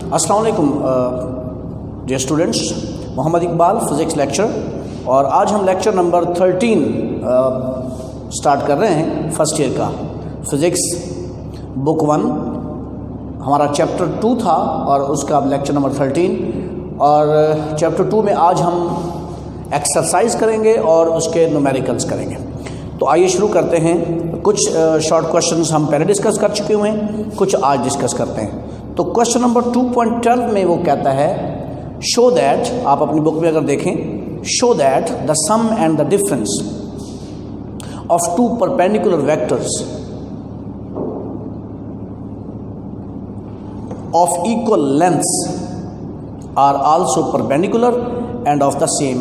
अस्सलाम वालेकुम dear students, Mohammad Iqbal physics lecture, और आज हम लेक्चर नंबर 13 स्टार्ट कर रहे हैं फर्स्ट ईयर का फ़िज़िक्स बुक 1। हमारा चैप्टर 2 था और उसका अब लेक्चर नंबर 13, और चैप्टर 2 में आज हम एक्सरसाइज करेंगे और उसके न्यूमेरिकल्स करेंगे। तो आइए शुरू करते हैं। कुछ शॉर्ट क्वेश्चंस हम पहले डिस्कस कर चुके हुए हैं, कुछ आज डिस्कस करते हैं। तो क्वेश्चन नंबर 2.12 में वो कहता है शो दैट, आप अपनी बुक में अगर देखें, show that the sum and the difference of two perpendicular vectors of equal lengths are also perpendicular and of the same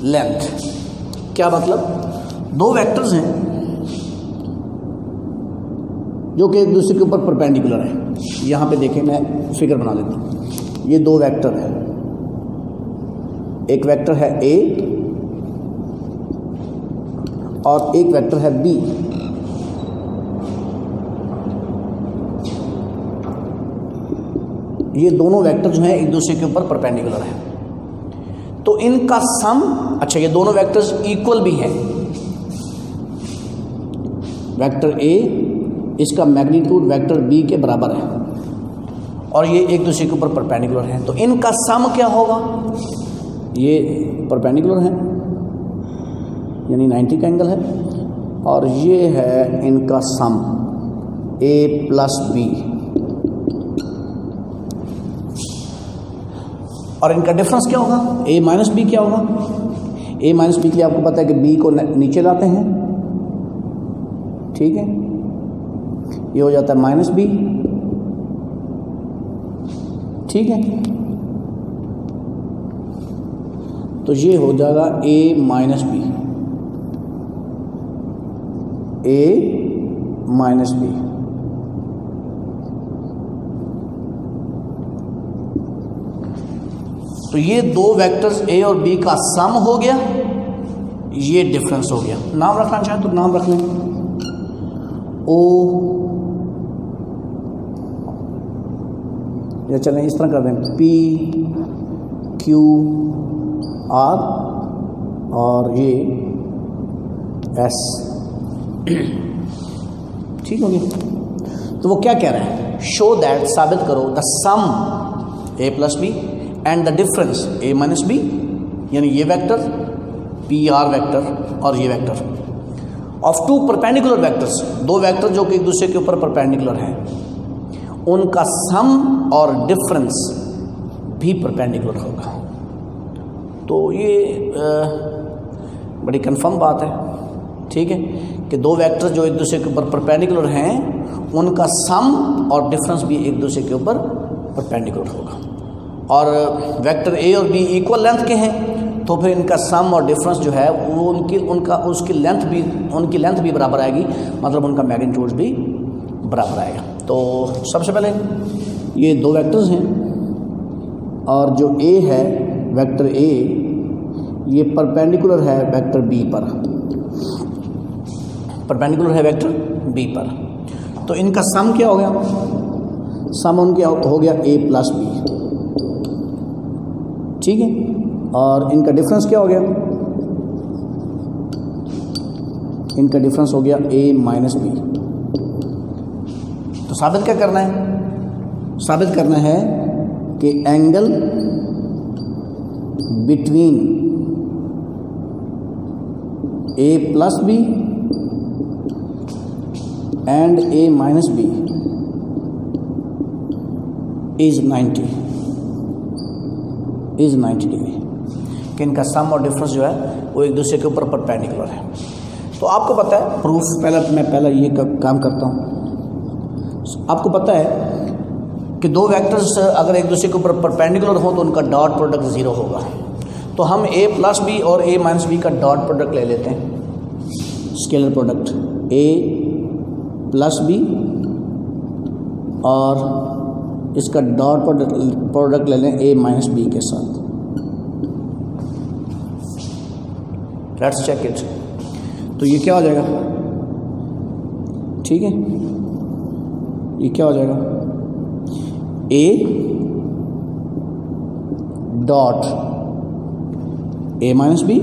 length. क्या मतलब? दो वेक्टर्स हैं जो कि एक दूसरे के ऊपर परपेंडिकुलर हैं। यहाँ पे देखें, मैं फिगर बना देता हूँ। ये दो वेक्टर हैं, एक वेक्टर है ए और एक वेक्टर है बी। ये दोनों वेक्टर जो हैं एक दूसरे के ऊपर परपेंडिकुलर हैं। तो इनका सम, अच्छा ये दोनों वेक्टर्स इक्वल भी हैं। वेक्टर ए इसका मैग्नीट्यूड वेक्टर बी के बराबर है और ये एक दूसरे के ऊपर परपेंडिकुलर हैं। तो इनका सम क्या होगा? ये परपेंडिकुलर है यानी 90 का एंगल है, और ये है इनका सम ए प्लस बी, और इनका डिफरेंस क्या होगा? ए माइनस बी क्या होगा? ए माइनस बी के लिए आपको पता है कि बी को नीचे लाते हैं, ठीक है, ये हो जाता है माइनस बी, ठीक है। तो ये हो जाएगा ए माइनस बी, ए माइनस बी। तो ये दो वेक्टर्स ए और बी का सम हो गया, ये डिफरेंस हो गया। नाम रखना चाहें तो नाम रख लें, ओ, या चलें इस तरह कर दें, पी क्यू आर और ये एस, ठीक हो गया। तो वो क्या कह रहे हैं? शो दैट, साबित करो, the sum A plus B and the difference A minus B, यानी ये वेक्टर पी आर वेक्टर और ये vector of two perpendicular vectors, दो वेक्टर जो कि एक दूसरे के ऊपर परपेंडिकुलर हैं, उनका सम और डिफरेंस भी परपेंडिकुलर होगा। तो ये बड़ी कंफर्म बात है, ठीक है, कि दो वेक्टर जो एक दूसरे के ऊपर परपेंडिकुलर हैं उनका सम और डिफरेंस भी एक दूसरे के ऊपर परपेंडिकुलर होगा। और वेक्टर ए और बी इक्वल लेंथ के हैं, तो फिर इनका सम और डिफरेंस जो है वो उसकी लेंथ भी बराबर आएगी, मतलब उनका मैग्नीट्यूड भी बराबर आएगा। तो सबसे पहले ये दो वेक्टर्स हैं, और जो ए है वेक्टर ए, ये परपेंडिकुलर है वेक्टर बी पर, परपेंडिकुलर है वेक्टर बी पर। तो इनका सम क्या हो गया? सम उनके हो गया ए प्लस बी, ठीक है, और इनका डिफरेंस क्या हो गया? इनका डिफरेंस हो गया ए माइनस बी। तो साबित क्या करना है? साबित करना है कि angle between A plus B and A minus B is 90 degree, कि इनका सम और डिफरेंस जो है वो एक दूसरे के ऊपर परपेंडिकुलर है। तो आपको पता है प्रूफ, मैं पहला ये काम करता हूँ। आपको पता है कि दो वेक्टर्स अगर एक दूसरे के ऊपर परपेंडिकुलर हो तो उनका डॉट प्रोडक्ट ज़ीरो होगा। तो हम ए प्लस बी और ए माइनस बी का डॉट प्रोडक्ट ले लेते हैं, scalar product A plus B, और इसका डॉट प्रोडक्ट ले लें ए माइनस बी के साथ। Let's check it. तो ये क्या हो जाएगा? ठीक है, ये क्या हो जाएगा? A dot A minus B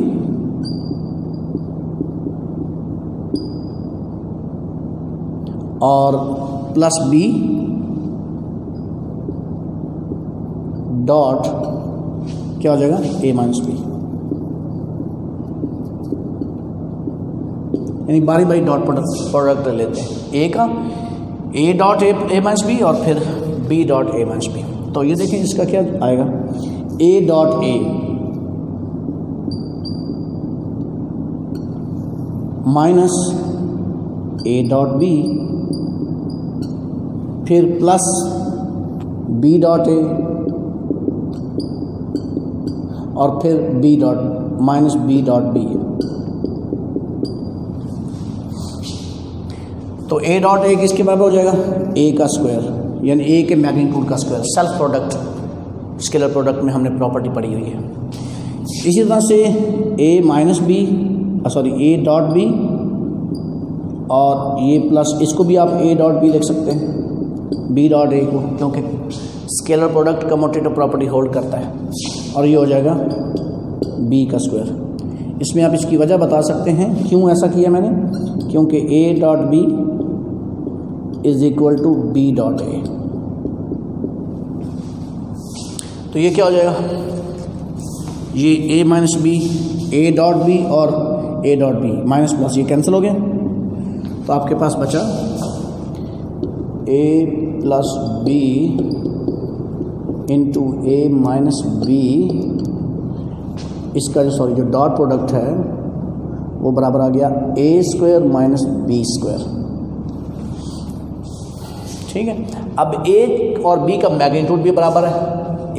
और प्लस बी डॉट क्या हो जाएगा ए माइनस बी, यानी बारी बारी डॉट प्रोडक्ट लेते हैं ए का, A dot A minus B और फिर B dot A minus B. तो ये देखें इसका क्या आएगा, A dot A minus A dot B फिर प्लस बी डॉट ए और फिर B dot minus B dot B. तो ए डॉट ए किसके बराबर हो जाएगा, ए का स्क्वायर, यानी ए के मैग्नीट्यूड का square. Self product scalar product में हमने प्रॉपर्टी पढ़ी हुई है। इसी तरह से A minus B sorry A dot B और ये प्लस, इसको भी आप ए डॉट बी लिख सकते हैं, बी डॉट ए को, क्योंकि scalar product commutative property hold करता है। और ये हो जाएगा बी का स्क्वायर। इसमें आप इसकी वजह बता सकते हैं क्यों ऐसा किया मैंने, क्योंकि A dot B is equal to B dot A. तो ये क्या हो जाएगा, ये A minus B, A dot B और A dot B minus plus ये कैंसिल हो गया, तो आपके पास बचा A plus B into A minus B, इसका जो डॉट प्रोडक्ट है वो बराबर आ गया A square minus B square. ठीक है, अब ए और बी का मैग्नीट्यूड भी बराबर है,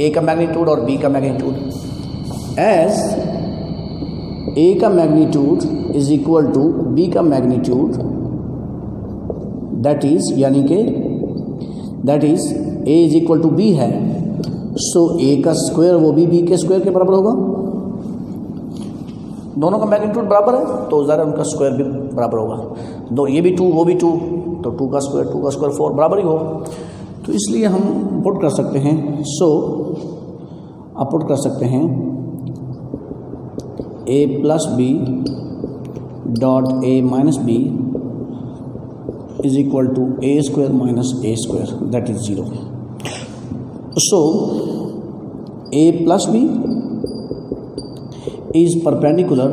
ए का मैग्नीट्यूड और बी का मैग्नीट्यूड, एज ए का magnitude is equal to B का मैग्नीट्यूड, दैट इज यानी कि that is A is equal to B है, सो ए का स्क्वायर वो भी बी के स्क्वायर के बराबर होगा। दोनों का मैग्नीट्यूड बराबर है तो ज़रा उनका स्क्वायर भी बराबर होगा। दो ये भी 2 वो भी 2, तो 2 का स्क्वायर 4 बराबर ही होगा। तो इसलिए हम पुट कर सकते हैं, आप पुट कर सकते हैं A plus B dot A minus B is equal to A square minus A square, that is 0। So a plus b is perpendicular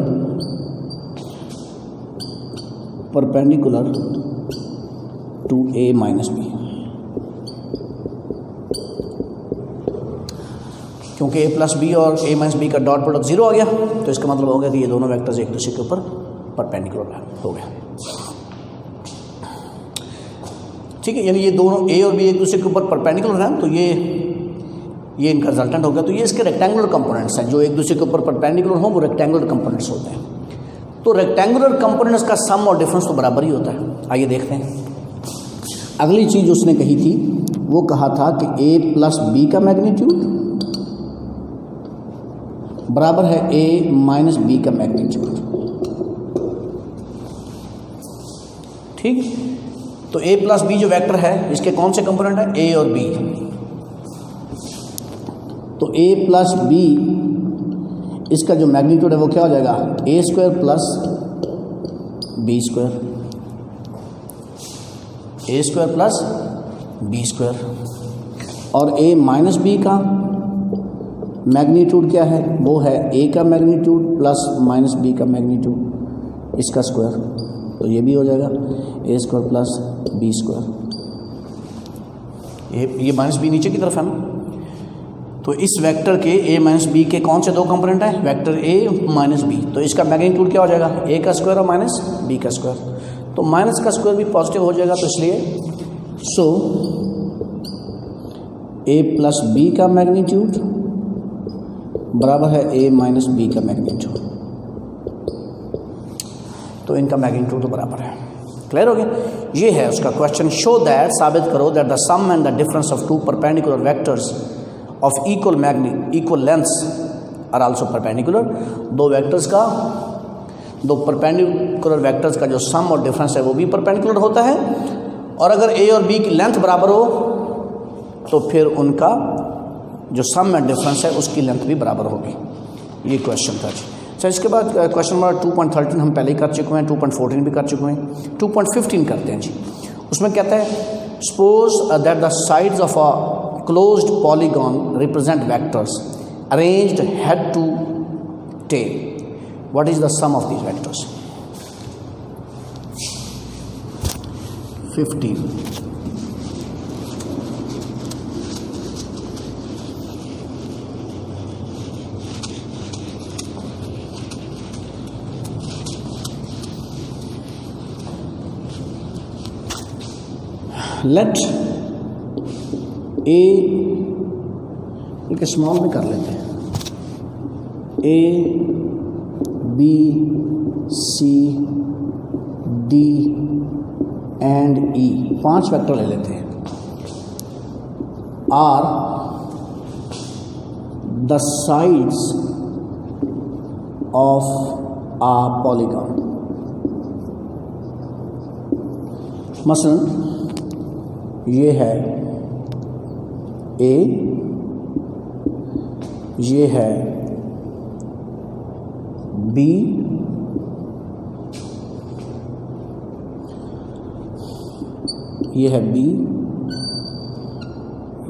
to a minus b, क्योंकि a प्लस बी और a minus B का dot product 0 आ गया, तो इसका मतलब हो गया कि ये दोनों वेक्टर्स एक दूसरे के ऊपर परपेंडिकुलर हो गया। ठीक है, यानी ये दोनों a और b एक दूसरे के ऊपर परपेंडिकुलर हैं, तो ये इनका रिजल्टेंट हो गया। तो ये इसके रेक्टेंगुलर कंपोनेंट्स हैं, जो एक दूसरे के ऊपर परपेंडिकुलर हो वो रेक्टेंगुलर कंपोनेंट्स होते हैं। तो रेक्टेंगुलर कंपोनेंट्स का सम और डिफरेंस तो बराबर ही होता है। आइए देखते हैं। अगली चीज़ उसने कही थी, वो कहा था कि a प्लस बी का मैग्नीट्यूड बराबर है a माइनस बी का मैग्नीट्यूड। ठीक, तो a प्लस बी जो वेक्टर है इसके कौन से कंपोनेंट है, a और b। तो a प्लस बी इसका जो मैग्नीट्यूड है वो क्या हो जाएगा, ए स्क्वायर प्लस बी स्क्वायर, ए स्क्वायर प्लस बी स्क्वायर। और a माइनस बी का मैग्नीट्यूड क्या है, वो है a का मैग्नीट्यूड प्लस माइनस बी का मैग्नीट्यूड, इसका स्क्वायर, तो ये भी हो जाएगा ए स्क्वायर प्लस बी स्क्वायर। ये माइनस बी नीचे की तरफ है ना, तो इस वेक्टर के a माइनस बी के कौन से दो कंपोनेंट हैं, वेक्टर a माइनस बी, तो इसका मैग्नीट्यूड क्या हो जाएगा, a का स्क्वायर और माइनस b का स्क्वायर। तो माइनस का स्क्वायर भी पॉजिटिव हो जाएगा, तो इसलिए a प्लस बी का मैग्नीट्यूड बराबर है a माइनस बी का मैग्नीट्यूड, तो इनका मैग्नीट्यूड तो बराबर है। क्लियर हो गया, ये है उसका क्वेश्चन। शो दैट, साबित करो that the sum and the difference of two perpendicular vectors of equal lengths are also perpendicular. दो परपेंडिकुलर वेक्टर्स का जो सम और डिफरेंस है वो भी परपेंडिकुलर होता है, और अगर ए और बी की लेंथ बराबर हो तो फिर उनका जो सम एंड डिफरेंस है उसकी लेंथ भी बराबर होगी। ये क्वेश्चन था जी। अच्छा, इसके बाद क्वेश्चन नंबर 2.13 हम पहले ही कर चुके हैं, 2.14 भी कर चुके हैं, 2.15 करते हैं जी। उसमें कहता है suppose that the sides of a closed polygon represent vectors arranged head to tail, what is the sum of these vectors? 15 let a small में कर लेते हैं, A B C D and E 5 vector ले लेते हैं। Are the sides of a polygon. मसलन ये है ए, ये है बी, ये है बी,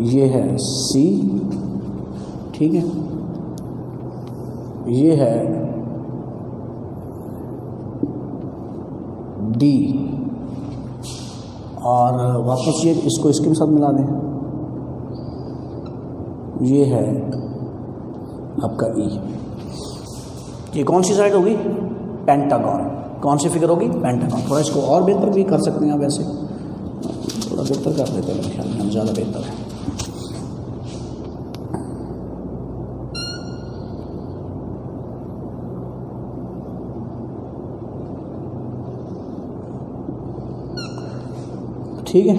ये है सी, ठीक है, ये है डी, और वापस ये इसको इसके साथ मिला दें, ये है आपका ई। ये कौन सी साइड होगी? पेंटागन। कौन सी फिगर होगी? पेंटागन। थोड़ा इसको और बेहतर भी कर सकते हैं आप, वैसे थोड़ा बेहतर कर देते हैं, मेरे ख्याल में ज़्यादा बेहतर है। ठीक है,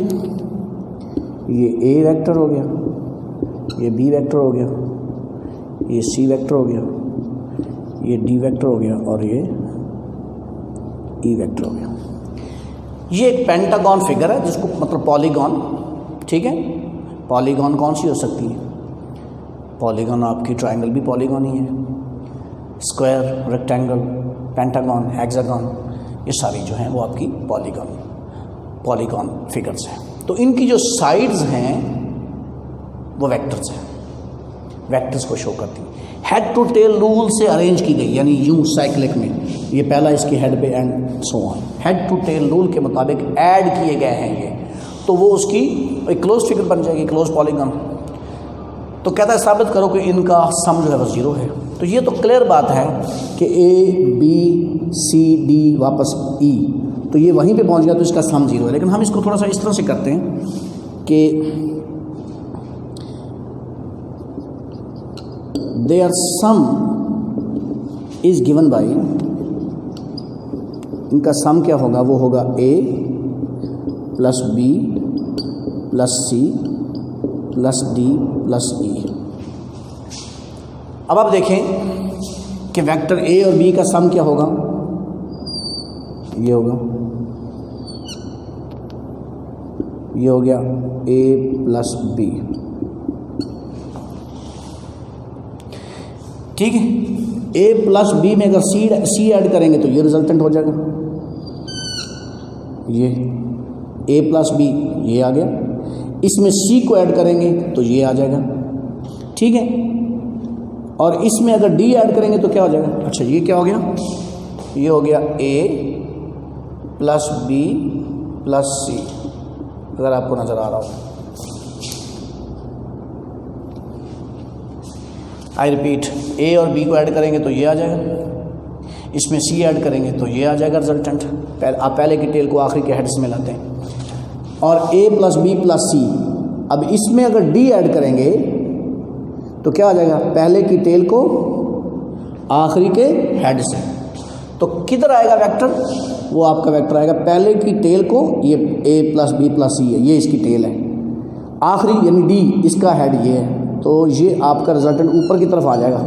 ये ए वेक्टर हो गया, ये बी वेक्टर हो गया, ये सी वेक्टर हो गया, ये डी वेक्टर हो गया, और ये ई वेक्टर हो गया। ये एक पेंटागन फिगर है, जिसको मतलब पॉलीगॉन, ठीक है। पॉलीगॉन कौन सी हो सकती है? पॉलीगॉन आपकी ट्रायंगल भी पॉलीगॉन ही है, स्क्वायर, रेक्टेंगल, पेंटागन, हेक्सागन, ये सारी जो हैं वो आपकी पॉलीगॉन फिगर्स हैं। तो इनकी जो साइड्स हैं वो वेक्टर्स हैं, वेक्टर्स को शो करती हैं। हेड टू टेल रूल से अरेंज की गई, यानी यूं साइक्लिक में, ये पहला इसके हेड पे and so on. Head to tail rule के मुताबिक ऐड किए गए हैं ये, तो वो उसकी एक क्लोज फिगर बन जाएगी, क्लोज पॉलीगॉन। तो कहता है साबित करो कि इनका सम जो है वो 0 है। तो ये तो क्लियर बात है कि ए बी सी डी वापस ई, तो ये वहीं पे पहुंच गया, तो इसका सम 0 है। लेकिन हम इसको थोड़ा सा इस तरह से करते हैं कि their sum is given by, इनका सम क्या होगा? वो होगा a plus B plus C plus D plus E. अब आप देखें कि वेक्टर a और b का सम क्या होगा? ये होगा, ये हो गया a प्लस बी, ठीक है। a प्लस बी में अगर सी ऐड करेंगे तो ये रिजल्टेंट हो जाएगा, ये a प्लस बी ये आ गया, इसमें c को ऐड करेंगे तो ये आ जाएगा, ठीक है। और इसमें अगर d ऐड करेंगे तो क्या हो जाएगा? अच्छा, ये क्या हो गया? ये हो गया a प्लस बी प्लस सी, अगर आपको नज़र आ रहा हो। आई रिपीट, ए और बी को ऐड करेंगे तो ये आ जाएगा, इसमें सी ऐड करेंगे तो ये आ जाएगा रिजल्टेंट। आप पहले की टेल को आखिरी के हेड से मिलाते हैं। और ए प्लस बी प्लस सी, अब इसमें अगर डी ऐड करेंगे तो क्या आ जाएगा? पहले की टेल को आखिरी के हेड से। तो किधर आएगा वेक्टर? वो आपका वेक्टर आएगा पहले की टेल को, ये ए प्लस बी प्लस सी है, ये इसकी टेल है, आखिरी यानी डी इसका हेड ये है, तो ये आपका रिजल्टेंट ऊपर की तरफ आ जाएगा।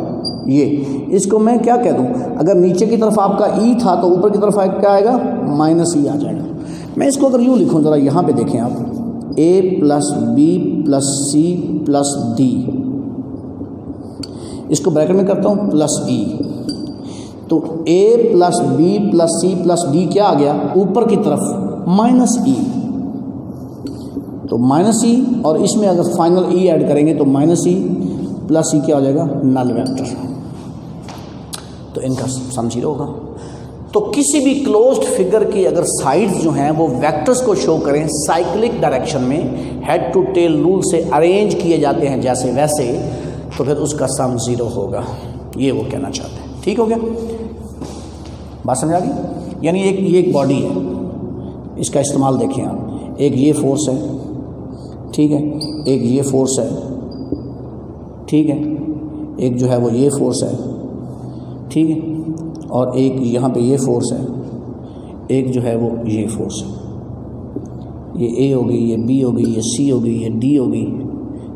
ये इसको मैं क्या कह दूं? अगर नीचे की तरफ आपका ई था तो ऊपर की तरफ क्या आएगा? माइनस ई आ जाएगा। मैं इसको अगर यूँ लिखूं, ज़रा यहाँ पे देखें आप, A plus B plus C plus D, इसको ब्रैकेट में करता हूँ प्लस ई, तो A plus B plus C plus D क्या आ गया ऊपर की तरफ माइनस ई, तो माइनस ई, और इसमें अगर फाइनल ई ऐड करेंगे तो माइनस ई प्लस ई क्या हो जाएगा नल वेक्टर, तो इनका सम 0 होगा। तो किसी भी क्लोज्ड फिगर की अगर साइड्स जो हैं वो वेक्टर्स को शो करें साइक्लिक डायरेक्शन में, हेड टू टेल रूल से अरेंज किए जाते हैं जैसे वैसे, तो फिर उसका सम 0 होगा, ये वो कहना चाहते हैं। ठीक हो गया, बात समझ आ गई? यानी ये एक बॉडी है, इसका इस्तेमाल देखें आप, एक ये फोर्स है, ठीक है, एक ये फोर्स है, ठीक है, एक जो है वो ये फोर्स है, ठीक है, और एक यहाँ पे ये फोर्स है, एक जो है वो ये फोर्स है, ये ए होगी, ये बी होगी, ये सी होगी, ये डी होगी,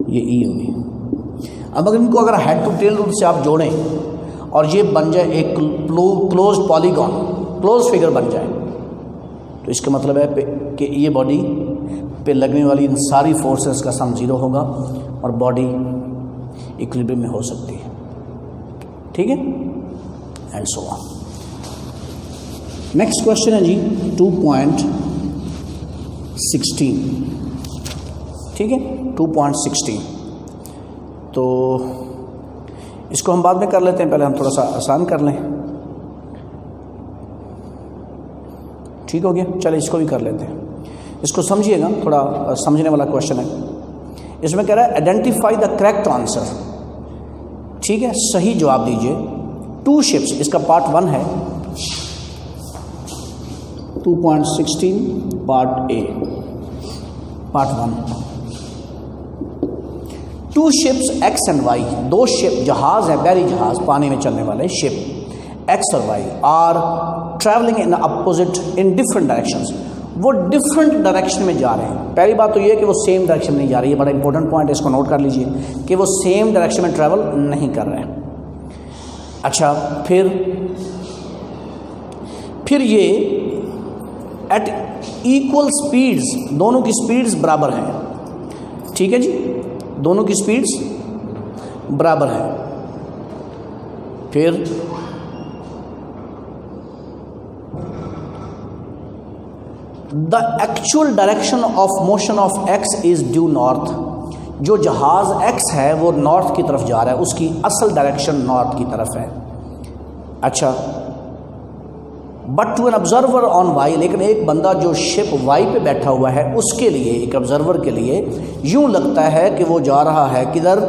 ये ई होगी। अब अगर इनको अगर हेड टू टेल रूल से आप जोड़ें और ये बन जाए एक क्लोज पॉलीगॉन, क्लोज फिगर बन जाए, तो इसका मतलब है कि ये बॉडी पे लगने वाली इन सारी फोर्सेस का सम 0 होगा और बॉडी इक्विलिब्रियम में हो सकती है। ठीक है, and so on. Next question है जी 2.16, ठीक है, 2.16। तो इसको हम बाद में कर लेते हैं, पहले हम थोड़ा सा आसान कर लें। ठीक हो गया, चलिए इसको भी कर लेते हैं। इसको समझिएगा, थोड़ा समझने वाला क्वेश्चन है। इसमें कह रहा है आइडेंटिफाई द करेक्ट आंसर, ठीक है, सही जवाब दीजिए। 2 शिप्स, इसका पार्ट 1 है, 2.16 part A, part 1। 2 ships X and Y, 2 ship जहाज है, बहरी जहाज, पानी में चलने वाले शिप एक्स और Y are travelling in opposite in different directions, वो डिफरेंट डायरेक्शन में जा रहे हैं। पहली बात तो ये है कि वो सेम डायरेक्शन में नहीं जा रही है, बड़ा इंपॉर्टेंट पॉइंट है, इसको नोट कर लीजिए कि वो सेम डायरेक्शन में ट्रैवल नहीं कर रहे हैं। अच्छा, फिर ये एट इक्वल स्पीड्स, दोनों की स्पीड्स बराबर हैं, ठीक है जी, दोनों की स्पीड्स बराबर हैं। फिर the actual direction of motion of x is due north, जो जहाज एक्स है वो नॉर्थ की तरफ जा रहा है, उसकी असल डायरेक्शन नॉर्थ की तरफ है। अच्छा, but to an observer on Y, लेकिन एक बंदा जो शिप वाई पे बैठा हुआ है उसके लिए, एक ऑब्जर्वर के लिए यूं लगता है कि वो जा रहा है किधर,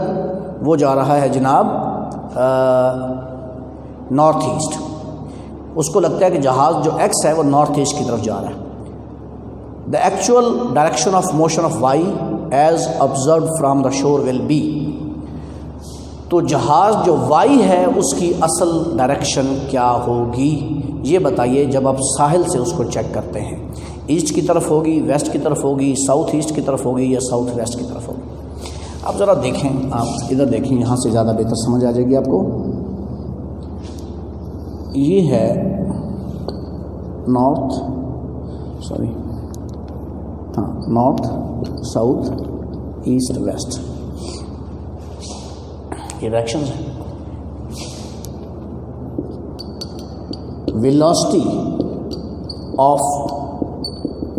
वो जा रहा है जनाब नॉर्थ ईस्ट। उसको लगता है कि जहाज़ जो एक्स है वो नॉर्थ ईस्ट की तरफ जा रहा है। The actual direction of motion of Y as observe from the shore will be, तो जहाज़ जो वाई है उसकी असल डायरेक्शन क्या होगी, ये बताइए जब आप साहिल से उसको चेक करते हैं। ईस्ट की तरफ होगी, वेस्ट की तरफ होगी, साउथ ईस्ट की तरफ होगी या साउथ वेस्ट की तरफ होगी। आप ज़रा देखें, आप इधर देखें, यहाँ से ज़्यादा बेहतर समझ आ जाएगी आपको। ये है नॉर्थ, सॉरी, हाँ, नॉर्थ, साउथ, ईस्ट, वेस्ट, ये डायरेक्शंस हैं। Velocity of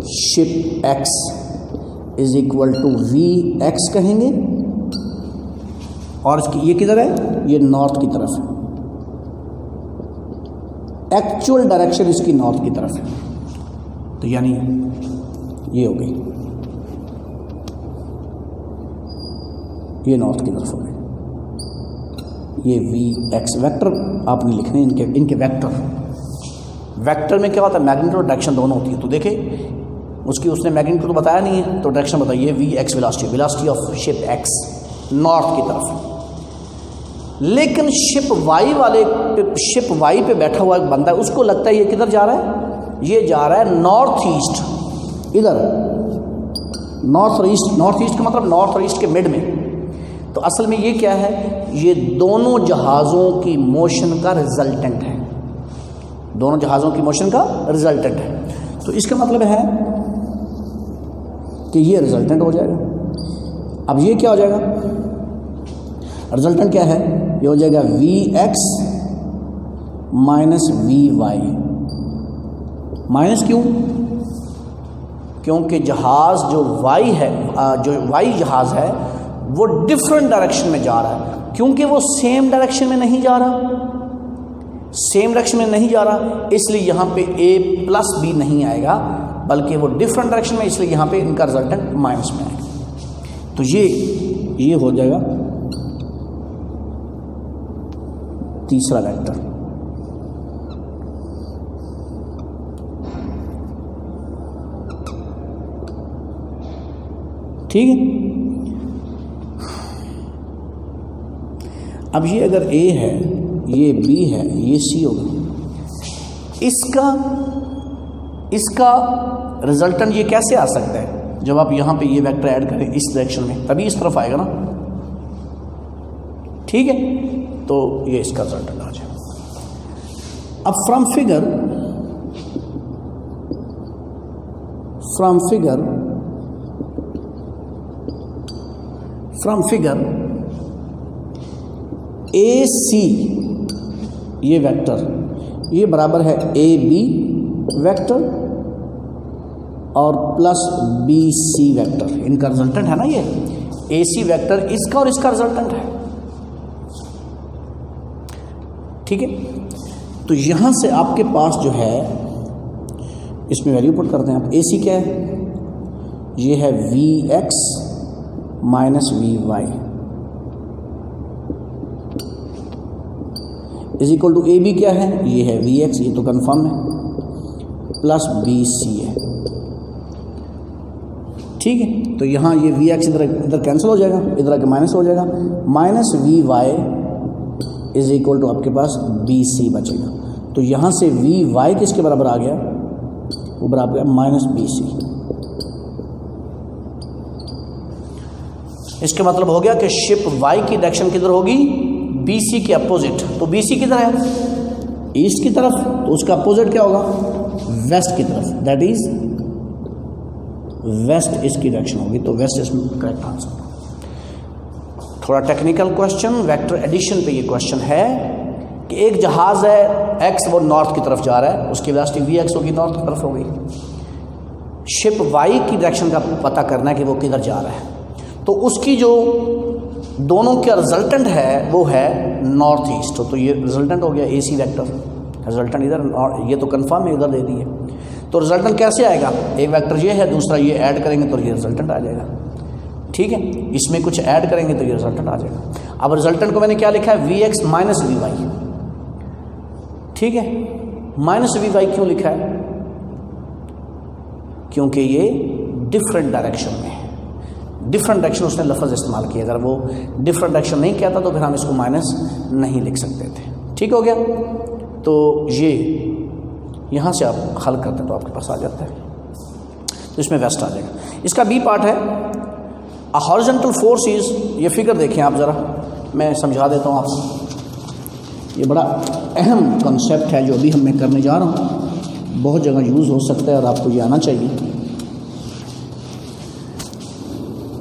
ship X is equal to V X कहेंगे, और इसकी ये किधर है, ये नॉर्थ की तरफ है। एक्चुअल डायरेक्शन इसकी नॉर्थ की तरफ है, तो यानी ये हो गई, ये नॉर्थ की तरफ हो गई। ये वी एक्स वेक्टर आपने लिखने, इनके वेक्टर में क्या होता है, मैग्नीट्यूड और डायरेक्शन दोनों होती है। तो देखे उसने मैग्नीट्यूड तो बताया नहीं है, तो डायरेक्शन बताइए V X velocity of ship X north की तरफ। लेकिन शिप वाई पे बैठा हुआ एक बंदा है, उसको लगता है ये किधर जा रहा है, ये जा रहा है नॉर्थ ईस्ट, इधर नॉर्थ ईस्ट का मतलब नॉर्थ और ईस्ट के मिड में। तो असल में ये क्या है, ये दोनों जहाज़ों की मोशन का रिजल्टेंट है, दोनों जहाज़ों की मोशन का रिजल्टेंट है। तो इसका मतलब है कि ये रिजल्टेंट हो जाएगा। अब ये क्या हो जाएगा, रिजल्टेंट क्या है, ये हो जाएगा Vx माइनस Vy। माइनस क्यों, क्योंकि जहाज़ जो y है, जो y जहाज़ है वो डिफरेंट डायरेक्शन में जा रहा है, क्योंकि वो सेम डायरेक्शन में नहीं जा रहा, सेम डायरेक्शन में नहीं जा रहा, इसलिए यहाँ पे a प्लस b नहीं आएगा, बल्कि वो डिफरेंट डायरेक्शन में, इसलिए यहाँ पे इनका रिजल्टेंट माइनस में आएगा। तो ये हो जाएगा तीसरा वेक्टर। ठीक है, अब ये अगर A है, ये B है, ये C होगा, इसका रिजल्टेंट ये कैसे आ सकता है, जब आप यहाँ पे ये वेक्टर ऐड करें इस डायरेक्शन में, तभी इस तरफ आएगा ना। ठीक है, तो ये इसका रिजल्टेंट आ जाएगा। अब फ्रॉम फिगर AC ये वेक्टर ये बराबर है AB वेक्टर और प्लस BC वेक्टर, इनका रिजल्टेंट है ना। ये AC वेक्टर इसका और इसका रिजल्टेंट है। ठीक है, तो यहां से आपके पास जो है, इसमें वैल्यू पुट करते हैं आप। AC क्या है, ये है Vx minus Vy is equal to AB क्या है, ये है Vx, ये तो कंफर्म है, प्लस BC है। ठीक है, तो यहाँ ये Vx इधर कैंसिल हो जाएगा, इधर आके माइनस हो जाएगा, minus Vy is equal to आपके पास BC बचेगा। तो यहाँ से Vy किसके बराबर आ गया, वो बराबर गया माइनस BC। इसका मतलब हो गया कि शिप y की डायरेक्शन किधर होगी, BC के अपोजिट। तो BC किधर है, ईस्ट की तरफ, तो उसका अपोजिट क्या होगा, वेस्ट की तरफ, दैट इज वेस्ट इसकी डायरेक्शन होगी। तो वेस्ट इसमें करेक्ट आंसर। थोड़ा टेक्निकल क्वेश्चन, वेक्टर एडिशन पे ये क्वेश्चन है कि एक जहाज है x, वो नॉर्थ की तरफ जा रहा है, उसकी वेलोसिटी Vx होगी, नॉर्थ की तरफ होगी। शिप y की डायरेक्शन का पता करना है कि वो किधर जा रहा है, तो उसकी जो दोनों का रिजल्टेंट है वो है नॉर्थ ईस्ट। तो ये रिजल्टेंट हो गया AC वेक्टर, रिजल्टेंट इधर, ये तो कंफर्म है, इधर दे दिए। तो रिजल्टेंट कैसे आएगा, एक वेक्टर ये है, दूसरा ये ऐड करेंगे तो ये रिजल्टेंट आ जाएगा। ठीक है, इसमें कुछ ऐड करेंगे तो ये रिजल्टेंट आ जाएगा। अब रिजल्टेंट को मैंने क्या लिखा है, Vx माइनस Vy। ठीक है, माइनस Vy क्यों लिखा है, क्योंकि ये डिफरेंट डायरेक्शन में है, डिफरेंट डायरेक्शन उसने लफ्ज़ इस्तेमाल किया। अगर वो डिफरेंट डायरेक्शन नहीं कहता तो फिर हम इसको माइनस नहीं लिख सकते थे। ठीक हो गया, तो ये यहाँ से आप हल करते तो आपके पास आ जाता है, तो इसमें वेस्ट आ जाएगा। इसका B पार्ट है, अ हॉरिजॉन्टल फोर्स इज, ये फिगर देखें आप ज़रा, मैं समझा देता हूँ आपको। ये बड़ा अहम कॉन्सेप्ट है जो अभी मैं करने जा रहा हूँ, बहुत जगह यूज़ हो सकता है और आपको ये आना चाहिए।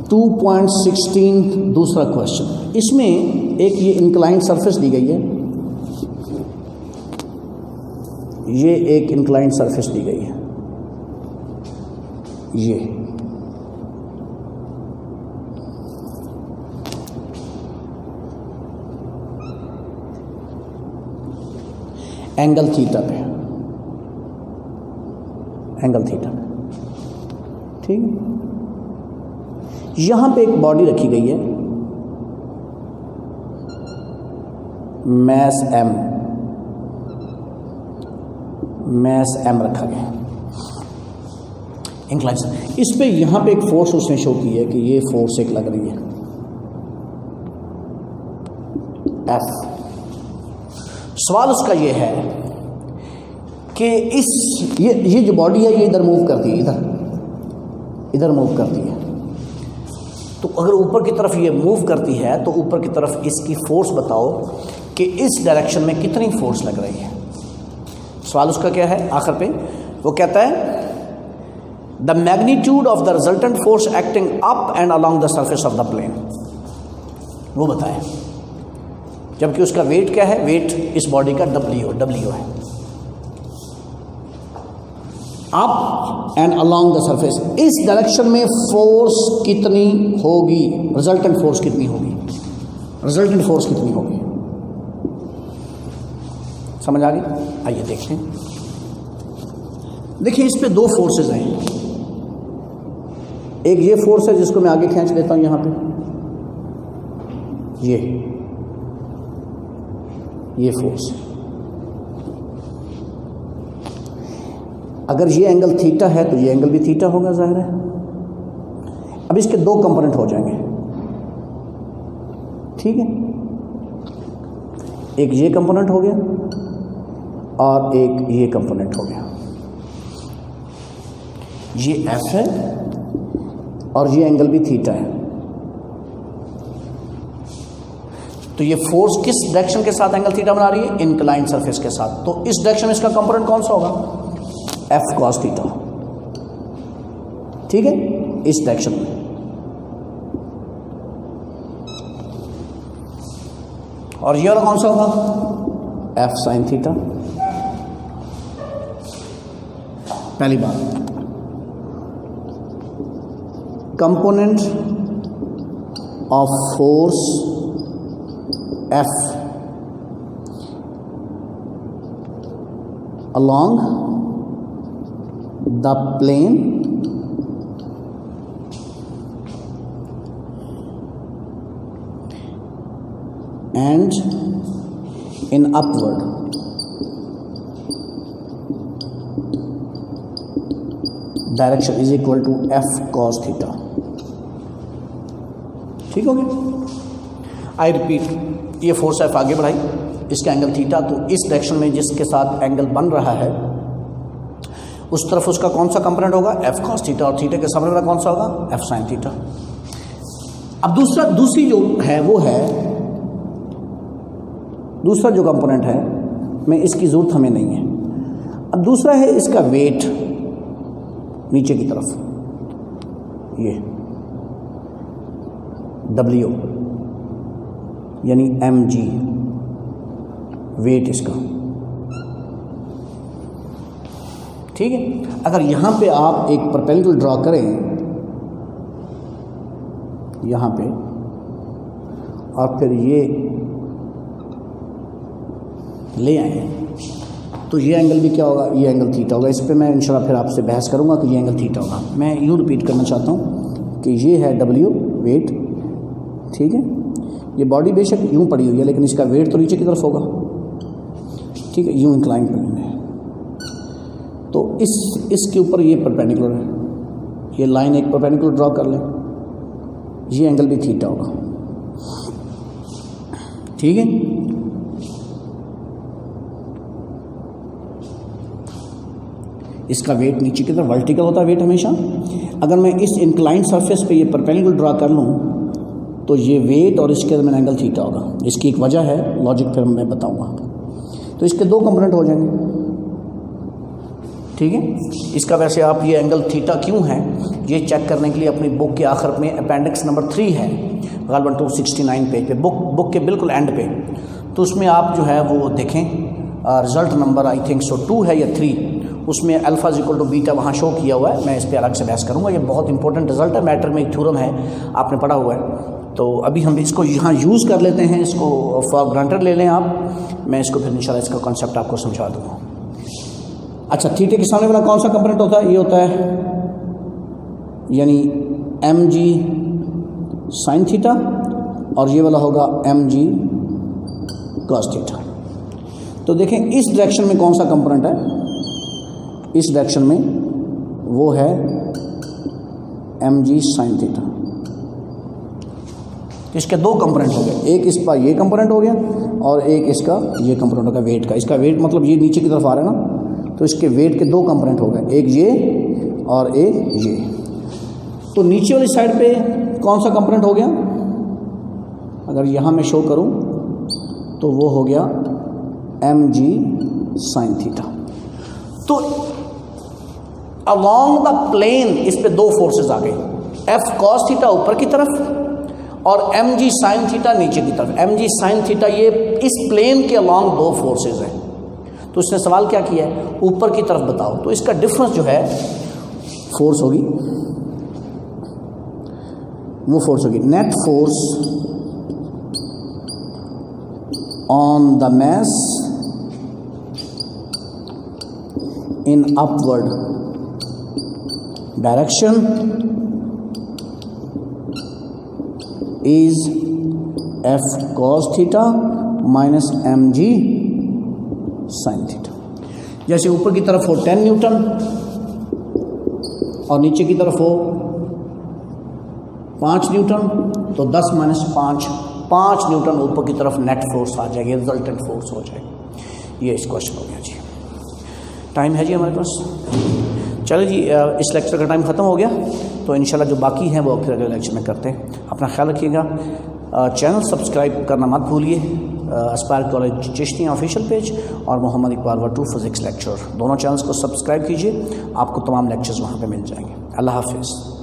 2.16 दूसरा क्वेश्चन, इसमें एक ये इंक्लाइंड सरफेस दी गई है, ये एक इंक्लाइंड सरफेस दी गई है, ये एंगल थीटा पे, एंगल थीटा पे। ठीक है, यहां पे एक बॉडी रखी गई है, मैस m रखा गया इंक्लाइन। इस पे यहां पे एक फोर्स उसने शो की है कि ये फोर्स एक लग रही है F। सवाल उसका ये है कि ये जो बॉडी है ये इधर मूव करती है, इधर मूव करती है। तो अगर ऊपर की तरफ ये मूव करती है तो ऊपर की तरफ इसकी फोर्स बताओ कि इस डायरेक्शन में कितनी फोर्स लग रही है। सवाल उसका क्या है, आखिर पे वो कहता है the magnitude of the resultant force acting up and along the surface of the plane, वो बताएं। जबकि उसका वेट क्या है, वेट इस बॉडी का डब्ल्यू है। Up and along the surface, इस डायरेक्शन में फोर्स कितनी होगी, रिजल्टेंट फोर्स कितनी होगी, रिजल्टेंट फोर्स कितनी होगी, समझ आ गई? आइए देखते हैं। देखिए इस पे दो फोर्सेस हैं, एक ये फोर्स है जिसको मैं आगे खींच लेता हूं यहां पे, ये फोर्स है। अगर ये एंगल थीटा है तो ये एंगल भी थीटा होगा, जाहिर है। अब इसके दो कंपोनेंट हो जाएंगे, ठीक है, एक ये कंपोनेंट हो गया और एक ये कंपोनेंट हो गया। ये एफ है और ये एंगल भी थीटा है। तो ये फोर्स किस डायरेक्शन के साथ एंगल थीटा बना रही है, इंक्लाइंड सरफेस के साथ। तो इस डायरेक्शन में इसका कंपोनेंट कौन सा होगा, एफ कॉस थीटा, ठीक है, इस डायरेक्शन में। और ये वाला कौन सा होगा, एफ साइन थीटा। पहली बात, component of force F along the plane and in upward direction is equal to F cos theta। ठीक हो गया। आई रिपीट, ये फोर्स एफ आगे बढ़ाई, इसका एंगल थीटा, तो इस डायरेक्शन में जिसके साथ एंगल बन रहा है उस तरफ उसका कौन सा कंपोनेंट होगा, एफ कॉस थीटा, और थीटा के सामने वाला कौन सा होगा, एफ साइन थीटा। अब दूसरी जो है वो है, दूसरा जो कंपोनेंट है, मैं इसकी जरूरत हमें नहीं है। अब दूसरा है इसका वेट नीचे की तरफ, ये डब्ल्यू यानी mg, वेट इसका, ठीक है। अगर यहां पे आप एक परपेंडिकुलर ड्रॉ करें यहां पे, और फिर ये ले आए, तो ये एंगल भी क्या होगा, ये एंगल थीटा होगा। इस पे मैं इंशाल्लाह फिर आपसे बहस करूंगा कि ये एंगल थीटा होगा। मैं यूँ रिपीट करना चाहता हूँ कि ये है w, वेट, ठीक है। ये बॉडी बेशक यूं पड़ी हुई है लेकिन इसका वेट तो नीचे की तरफ होगा, ठीक है, यूं इंक्लाइन प्लेन है। तो इसके ऊपर ये परपेंडिकुलर है, ये लाइन एक परपेंडिकुलर ड्रॉ कर लें, ये एंगल भी थीटा होगा, ठीक है। इसका वेट नीचे की तरफ वर्टिकल होता है वेट हमेशा। अगर मैं इस इंक्लाइंड सरफेस पे ये परपेंडिकुलर ड्रॉ कर लूँ तो ये वेट और इसके दरमियान एंगल थीटा होगा। इसकी एक वजह है, लॉजिक फिर मैं बताऊंगा। तो इसके दो कंपोनेंट हो जाएंगे, ठीक है। इसका वैसे आप ये एंगल थीटा क्यों है ये चेक करने के लिए अपनी बुक के आखिर में अपेंडिक्स नंबर 3 है, गालबन 269 पेज पे, बुक के बिल्कुल एंड पे। तो उसमें आप जो है वो देखें, result number I think so 2 है या 3, उसमें अल्फा इक्वल टू बीटा वहाँ शो किया हुआ है। मैं इस पर अलग से बहस करूँगा, ये बहुत इंपॉर्टेंट रिजल्ट है, मैटर में एक थ्योरम है, आपने पढ़ा हुआ है। तो अभी हम इसको यहाँ यूज़ कर लेते हैं, इसको फॉर ग्रांटेड ले लें आप, मैं इसको फिर इंशाल्लाह इसका कॉन्सेप्ट आपको समझा दूँगा। अच्छा, थीटे के सामने वाला कौन सा कंपोनेंट होता है, ये होता है यानी mg साइन थीटा, और ये वाला होगा mg cos थीटा। तो देखें इस डायरेक्शन में कौन सा कंपोनेंट है, इस डायरेक्शन में वो है mg साइन थीटा। इसके दो कंपोनेंट हो गए, एक इसका ये कंपोनेंट हो गया और एक इसका ये कंपोनेंट होगा वेट का। इसका वेट मतलब ये नीचे की तरफ आ रहा है ना, तो इसके वेट के दो कंपोनेंट हो गए, एक ये और एक ये। तो नीचे वाली साइड पे कौन सा कंपोनेंट हो गया, अगर यहाँ मैं शो करूँ तो वो हो गया mg साइन थीटा। तो अलोंग द प्लेन, इस पे दो फोर्सेस आ गए, एफ कॉस थीटा ऊपर की तरफ और एम जी साइन थीटा नीचे की तरफ। एम जी साइन थीटा ये इस प्लेन के अलोंग दो फोर्सेस हैं। तो इसने सवाल क्या किया है, ऊपर की तरफ बताओ। तो इसका डिफरेंस जो है फोर्स होगी, वो फोर्स होगी net force on the mass in upward direction is F cos theta minus mg sin theta। जैसे ऊपर की तरफ हो 10 न्यूटन और नीचे की तरफ हो 5 न्यूटन, तो 10 माइनस 5 न्यूटन ऊपर की तरफ नेट फोर्स आ जाएगी, रिजल्टेंट फोर्स हो जाएगी। ये इस क्वेश्चन हो गया जी। टाइम है जी हमारे पास, चलिए जी इस लेक्चर का टाइम ख़त्म हो गया, तो इंशाल्लाह जो बाकी हैं वो फिर अगले लेक्चर में करते हैं। अपना ख्याल रखिएगा, चैनल सब्सक्राइब करना मत भूलिए, Aspire college Chishtian official page और मोहम्मद इकबाल वर्टू फिज़िक्स लेक्चर, दोनों चैनल्स को सब्सक्राइब कीजिए, आपको तमाम लेक्चर्स वहाँ पे मिल जाएंगे। अल्लाह हाफिज़।